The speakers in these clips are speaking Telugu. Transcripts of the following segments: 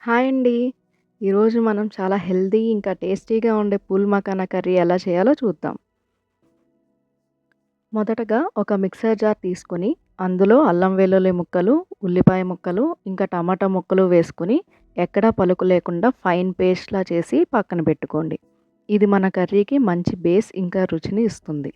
హాయ్ అండి. ఈరోజు మనం చాలా హెల్తీ ఇంకా టేస్టీగా ఉండే పూల్ మఖానా కర్రీ ఎలా చేయాలో చూద్దాం. మొదటగా ఒక మిక్సర్ జార్ తీసుకొని అందులో అల్లం వెల్లుల్లి ముక్కలు, ఉల్లిపాయ ముక్కలు, ఇంకా టమాటా ముక్కలు వేసుకొని ఎక్కడా పలుకు లేకుండా ఫైన్ పేస్ట్‌లా చేసి పక్కన పెట్టుకోండి. ఇది మన కర్రీకి మంచి బేస్ ఇంకా రుచిని ఇస్తుంది.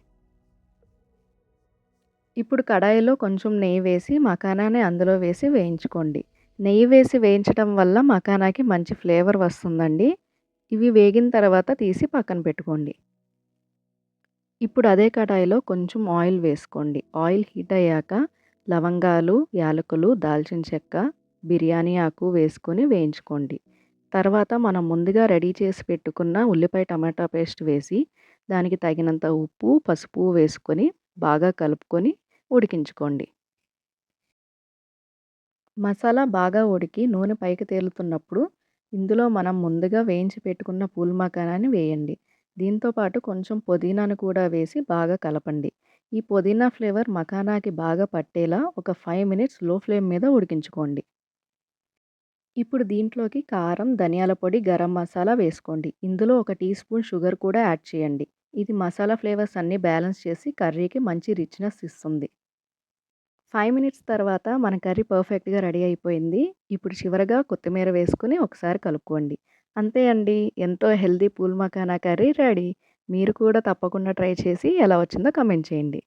ఇప్పుడు కడాయిలో కొంచెం నెయ్యి వేసి మఖానాని అందులో వేసి వేయించుకోండి. నెయ్యి వేసి వేయించడం వల్ల మఖానాకి మంచి ఫ్లేవర్ వస్తుందండి. ఇవి వేగిన తర్వాత తీసి పక్కన పెట్టుకోండి. ఇప్పుడు అదే కడాయిలో కొంచెం ఆయిల్ వేసుకోండి. ఆయిల్ హీట్ అయ్యాక లవంగాలు, యాలకులు, దాల్చిన చెక్క, బిర్యానీ ఆకు వేసుకొని వేయించుకోండి. తర్వాత మనం ముందుగా రెడీ చేసి పెట్టుకున్న ఉల్లిపాయ టమాటా పేస్ట్ వేసి దానికి తగినంత ఉప్పు, పసుపు వేసుకొని బాగా కలుపుకొని ఉడికించుకోండి. మసాలా బాగా ఉడికి నూనె పైకి తేలుతున్నప్పుడు ఇందులో మనం ముందుగా వేయించి పెట్టుకున్న పూల్ మఖానాని వేయండి. దీంతో పాటు కొంచెం పుదీనాను కూడా వేసి బాగా కలపండి. ఈ పుదీనా ఫ్లేవర్ మఖానాకి బాగా పట్టేలా ఒక 5 మినిట్స్ లో ఫ్లేమ్ మీద ఉడికించుకోండి. ఇప్పుడు దీంట్లోకి కారం, ధనియాల పొడి, గరం మసాలా వేసుకోండి. ఇందులో ఒక టీ స్పూన్ షుగర్ కూడా యాడ్ చేయండి. ఇది మసాలా ఫ్లేవర్స్ అన్నీ బ్యాలెన్స్ చేసి కర్రీకి మంచి రిచ్‌నెస్ ఇస్తుంది. 5 మినిట్స్ తర్వాత మన కర్రీ పర్ఫెక్ట్‌గా రెడీ అయిపోయింది. ఇప్పుడు చివరగా కొత్తిమీర వేసుకొని ఒకసారి కలుపుకోండి. అంతే అండి. ఎంతో healthy pool makhana curry ready. మీరు కూడా తప్పకుండా ట్రై చేసి ఎలా వచ్చిందో కామెంట్ చేయండి.